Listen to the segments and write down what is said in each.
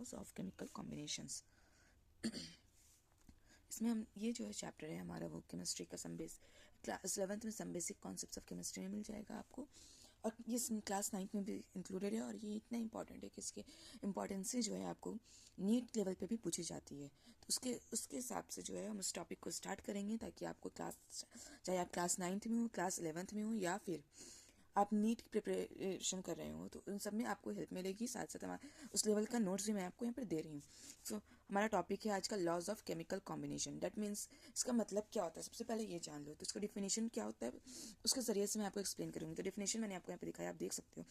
Laws of chemical combinations. इसमें हम ये जो है चैप्टर है हमारा वो केमिस्ट्री का क्लास 11th में some basic concepts of chemistry में मिल जाएगा आपको, और ये क्लास 9th में भी इंक्लूडेड है, और ये इतना इंपॉर्टेंट है कि इसके इम्पॉर्टेंस से जो है आपको नीट लेवल पे भी पूछी जाती है। तो उसके हिसाब से जो है हम उस टॉपिक को स्टार्ट करेंगे, ताकि आपको क्लास, चाहे आप क्लास 9th में हो, क्लास 11th में हो, या फिर आप नीट की प्रिपरेशन कर रहे हो, तो उन सब में आपको हेल्प मिलेगी। साथ साथ हमारा उस लेवल का नोट्स भी मैं आपको यहाँ पर दे रही हूँ। सो हमारा टॉपिक है आज का laws of chemical combination. That means इसका मतलब क्या होता है, सबसे पहले ये जान लो। तो इसका डिफिनेशन क्या होता है, उसके जरिए से मैं आपको एक्सप्लेन करूँगी। तो डिफिनेशन मैंने आपको यहाँ पे दिखाया, आप देख सकते हो।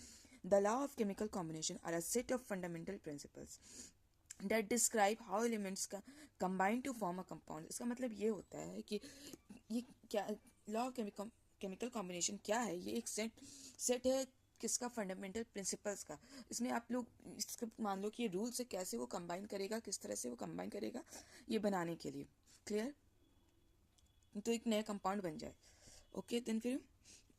The law of chemical combination are a set of fundamental principles that describe how elements combine to form a compound। इसका मतलब ये होता है कि ये क्या लॉ ऑफ केमिकल कॉम्बिनेशन क्या है। ये एक सेट है किसका, फंडामेंटल प्रिंसिपल्स का। इसमें आप लोग इसका मान लो कि ये रूल से कैसे वो कंबाइन करेगा, किस तरह से वो कंबाइन करेगा ये बनाने के लिए। क्लियर? तो एक नया कंपाउंड बन जाए। ओके, देन फिर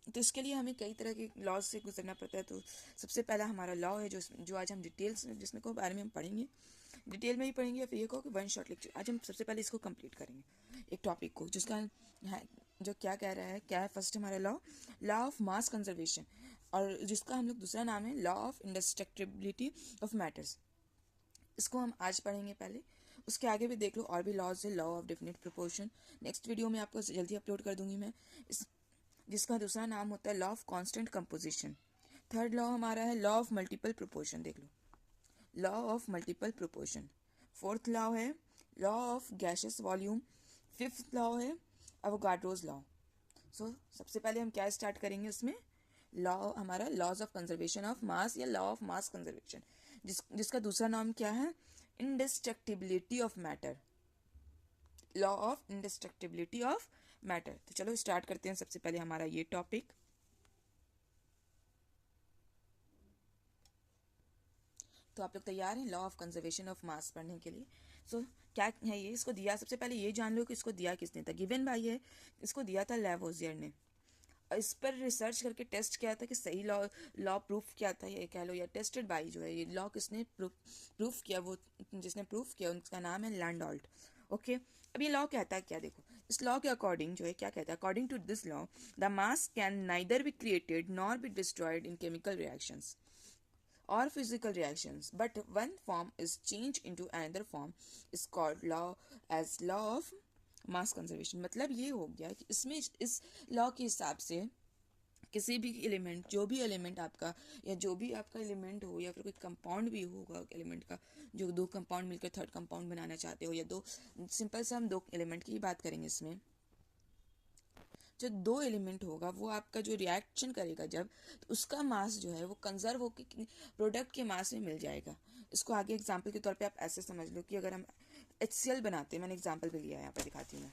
तो इसके लिए हमें कई तरह के लॉज से गुजरना पड़ता है। तो सबसे पहला हमारा लॉ है जो आज हम डिटेल्स जिसमें को बारे में हम पढ़ेंगे, डिटेल में ही पढ़ेंगे, या फिर ये कहो कि वन शॉट लेक्चर। आज हम सबसे पहले इसको कंप्लीट करेंगे, एक टॉपिक को जिसका है जो क्या कह रहा है, क्या है फर्स्ट हमारा लॉ ऑफ मास कंजर्वेशन, और जिसका हम लोग दूसरा नाम है लॉ ऑफ इंडेस्ट्रक्टिबिलिटी ऑफ मैटर्स। इसको हम आज पढ़ेंगे पहले, उसके आगे भी देख लो और भी लॉज है। Law of definite proportion next video में आपको जल्दी अपलोड कर दूंगी मैं, जिसका दूसरा नाम होता है law of constant composition. Third law हमारा है लॉ ऑफ मल्टीपल प्रोपोर्शन, देख लो, law of multiple proportion. Fourth law है law of gaseous volume. Fifth law है अवोगाड्रोस लॉ। सो सबसे पहले हम क्या स्टार्ट करेंगे, उसमें लॉ हमारा laws of conservation of mass या लॉ ऑफ मास कंजर्वेशन, जिसका दूसरा नाम क्या है, indestructibility of matter, law of indestructibility of matter. तो चलो स्टार्ट करते हैं सबसे पहले हमारा ये टॉपिक। तो आप लोग तैयार हैं लॉ ऑफ कंजर्वेशन ऑफ मास पढ़ने के लिए? सो क्या है ये, इसको दिया, सबसे पहले ये जान लो कि इसको दिया किसने था। गिवन बाय है, इसको दिया था लैवोजियर ने। इस पर रिसर्च करके टेस्ट किया था कि सही लॉ प्रूफ किया था, ये कह लो, या टेस्टेड बाई जो है ये लॉ किसने प्रूफ किया, वो जिसने प्रूफ किया उनका नाम है लैंडॉल्ट। ओके, अब ये लॉ कहता है क्या, देखो इस लॉ के अकॉर्डिंग जो है क्या कहता है, according to this law the mass can neither be created nor be destroyed in chemical reactions or physical reactions, but one form is changed into another form is called law of mass conservation। मतलब ये हो गया कि इसमें इस law के हिसाब से किसी भी एलिमेंट, जो भी एलिमेंट आपका, या जो भी आपका एलिमेंट हो, या फिर कोई कंपाउंड भी होगा एलिमेंट का, जो दो कंपाउंड मिलकर थर्ड कंपाउंड बनाना चाहते हो, या दो सिंपल से हम दो एलिमेंट की बात करेंगे। इसमें जो दो एलिमेंट होगा वो आपका जो रिएक्शन करेगा जब, तो उसका मास जो है वो कंजर्व होकर प्रोडक्ट के मास में मिल जाएगा। इसको आगे एग्जांपल के तौर पे आप ऐसे समझ लो कि अगर हम HCl बनाते हैं, मैंने एग्जांपल भी लिया है, यहाँ पर दिखाती हूँ मैं।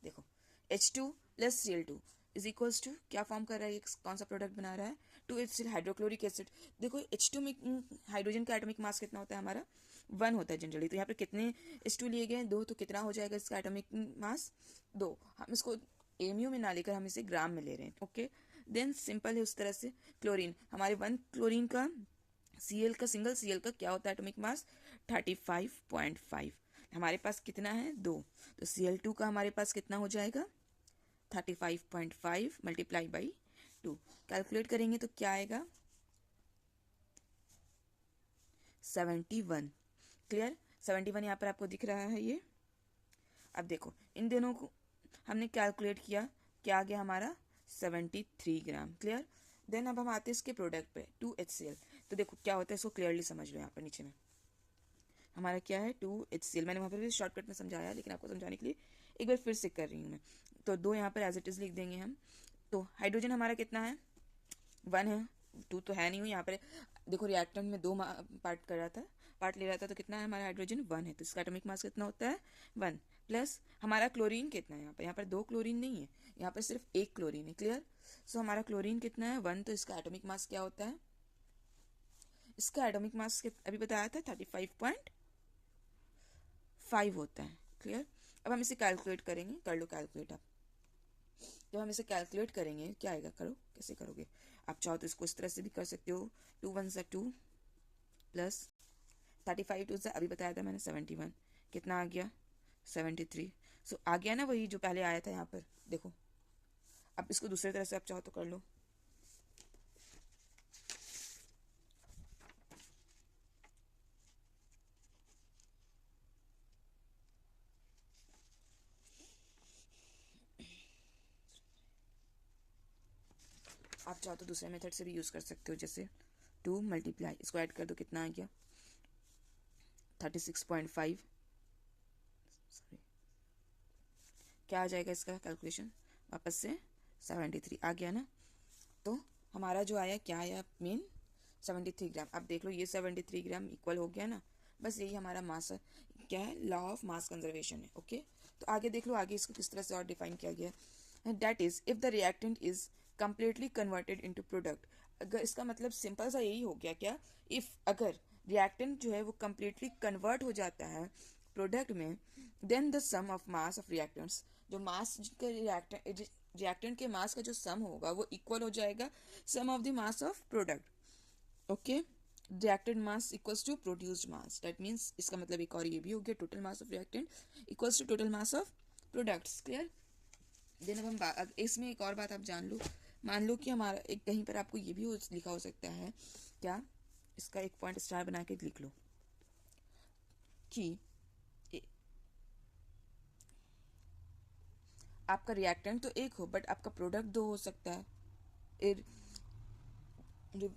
देखो H2 + Cl2 is equals to क्या फॉर्म कर रहा है, कौन सा प्रोडक्ट बना रहा है, 2HCl हाइड्रोक्लोरिक एसिड। देखो H2 में हाइड्रोजन का एटॉमिक मास कितना होता है हमारा, 1 होता है जनरली। तो यहाँ पे कितने H2 लिए गए, 2, तो कितना हो जाएगा इसका एटॉमिक मास, 2। हम इसको एमयू में ना लेकर हम इसे ग्राम में ले रहे हैं। ओके, देन सिंपल है उस तरह से। क्लोरीन, हमारे 1 क्लोरीन का Cl का, सिंगल Cl का क्या होता है एटॉमिक मास, 35.5। हमारे पास कितना है, 2, तो Cl2 का हमारे पास कितना हो जाएगा, 35.5 मल्टीप्लाई बाई 2। कैलकुलेट करेंगे तो क्या आएगा, 71। क्लियर, 71 यहाँ पर आपको दिख रहा है ये। अब देखो इन दोनों को हमने कैलकुलेट किया, क्या आ गया हमारा, 73 ग्राम। क्लियर, देन अब हम आते हैं इसके प्रोडक्ट पे, 2HCl। तो देखो क्या होता है, इसको क्लियरली समझ लो। यहाँ पर नीचे में हमारा क्या है, 2HCl। मैंने वहाँ पर भी शॉर्टकट में समझाया, लेकिन आपको समझाने के लिए एक बार फिर से कर रही हूँ मैं। तो 2 यहाँ पर एज इट इज लिख देंगे हम। तो हाइड्रोजन हमारा कितना है, 1 है, 2 तो है नहीं हुई यहाँ पर। देखो रिएक्टेंट में 2 पार्ट कर रहा था, पार्ट ले रहा था, तो कितना है हमारा हाइड्रोजन, 1 है, तो इसका एटॉमिक मास कितना होता है, 1। प्लस हमारा क्लोरीन कितना है, यहाँ पर 2 क्लोरीन नहीं है, यहाँ पर सिर्फ 1 क्लोरीन है। क्लियर, सो हमारा क्लोरीन कितना है, 1, तो इसका एटॉमिक मास क्या होता है, इसका एटॉमिक मास अभी बताया था 35.5 होता है। क्लियर, अब हम इसे कैलकुलेट करेंगे, कर लो कैलकुलेट आप। जब हम इसे कैलकुलेट करेंगे क्या आएगा, करो, कैसे करोगे आप, चाहो तो इसको इस तरह से भी कर सकते हो, 2 × 1 = 2 प्लस 35 टू से अभी बताया था मैंने 71, कितना आ गया 73। सो आ गया ना वही जो पहले आया था यहाँ पर, देखो। अब इसको दूसरी तरह से आप चाहो तो कर लो। आप चाहो तो दूसरे मेथड से भी यूज़ कर सकते हो, जैसे 2 मल्टीप्लाई, इसको ऐड कर दो, कितना आ गया 36.5। सॉरी, क्या आ जाएगा इसका कैलकुलेशन वापस से 73 आ गया ना। तो हमारा जो आया क्या आया मेन 73 ग्राम। अब देख लो ये 73 ग्राम इक्वल हो गया ना, बस यही हमारा मास क्या है, लॉ ऑफ मास कंजर्वेशन है। ओके, तो आगे देख लो, आगे इसको किस तरह से और डिफाइन किया गया है। That is if the reactant is completely converted into product. अगर इसका मतलब सिंपल सा यही हो गया क्या, इफ अगर रिएक्टेंट जो है वो कंप्लीटली कन्वर्ट हो जाता है प्रोडक्ट में, then the sum of mass of reactants, जो मास का रिएक्टेंट के मास का जो सम होगा वो इक्वल हो जाएगा sum of the mass of product. Okay, reactant mass equals to produced mass, that means इसका मतलब एक और ये भी हो गया total mass of reactant equals to total mass of products. Clear. Then अब हम इसमें एक और बात आप जान लो, मान लो कि हमारा एक कहीं पर आपको ये भी लिखा हो सकता है, क्या, इसका एक पॉइंट स्टार बना के लिख लो कि आपका रिएक्टेंट तो एक हो बट आपका प्रोडक्ट दो हो सकता है।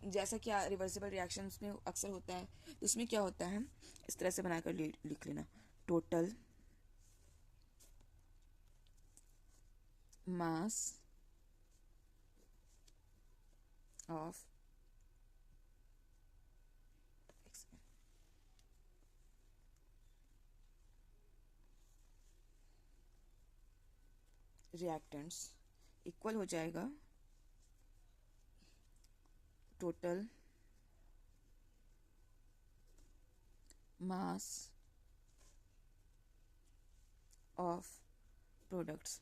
जैसा कि रिवर्सिबल रिएक्शंस में अक्सर होता है, तो उसमें क्या होता है, इस तरह से बनाकर लिख लेना, total mass of reactants equal हो जाएगा total mass of products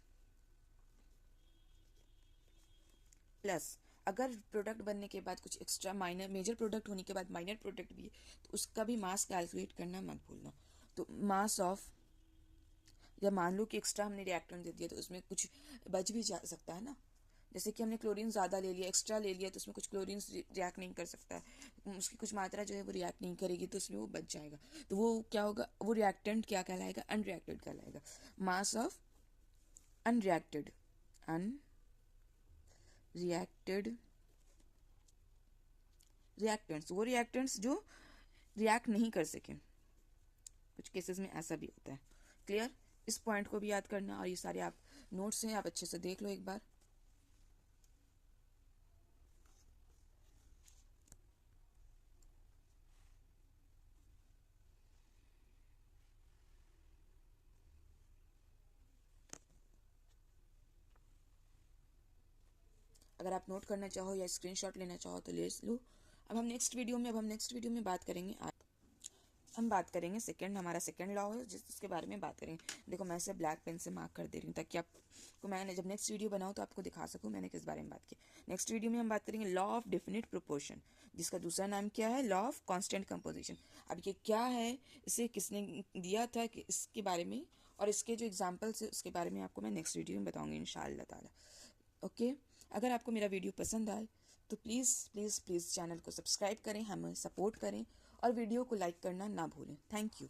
plus अगर प्रोडक्ट बनने के बाद कुछ एक्स्ट्रा माइनर, मेजर प्रोडक्ट होने के बाद माइनर प्रोडक्ट भी है तो उसका भी मास कैलकुलेट करना मत भूलना। तो मास ऑफ, जब मान लो कि एक्स्ट्रा हमने रिएक्टेंट दे दिया तो उसमें कुछ बच भी जा सकता है ना, जैसे कि हमने क्लोरीन ज़्यादा ले लिया, एक्स्ट्रा ले लिया, तो उसमें कुछ क्लोरीन रिएक्ट नहीं कर सकता है, उसकी कुछ मात्रा जो है वो रिएक्ट नहीं करेगी, तो उसमें वो बच जाएगा। तो वो क्या होगा, वो रिएक्टेंट क्या कहलाएगा, अनरिएक्टेड कहलाएगा। Mass of unreacted, unreacted reactants, वो रिएक्टेंट्स जो रिएक्ट नहीं कर सके, कुछ केसेस में ऐसा भी होता है। क्लियर। इस पॉइंट को भी याद करना, और ये सारे आप नोट्स हैं, आप अच्छे से देख लो एक बार। अगर आप नोट करना चाहो या स्क्रीनशॉट लेना चाहो तो ले लो। अब हम नेक्स्ट वीडियो में बात करेंगे, हम बात करेंगे सेकंड, हमारा सेकंड लॉ है जिसके बारे में बात करेंगे। देखो मैं इसे ब्लैक पेन से मार्क कर दे रही हूँ ताकि आपको मैंने जब नेक्स्ट वीडियो बनाऊँ तो आपको दिखा सकूँ मैंने किस बारे में बात की। नेक्स्ट वीडियो में हम बात करेंगे लॉ ऑफ डेफिनिट प्रोपोर्शन, जिसका दूसरा नाम क्या है, लॉ ऑफ कांस्टेंट कंपोजिशन। अब ये क्या है, इसे किसने दिया था कि इसके बारे में, और इसके जो एग्जाम्पल्स है उसके बारे में आपको मैं नेक्स्ट वीडियो में बताऊँगी इंशाअल्लाह ताला। ओके, अगर आपको मेरा वीडियो पसंद आए तो प्लीज़ प्लीज़ प्लीज़ चैनल को सब्सक्राइब करें, हमें सपोर्ट करें, और वीडियो को लाइक करना ना भूलें। Thank you.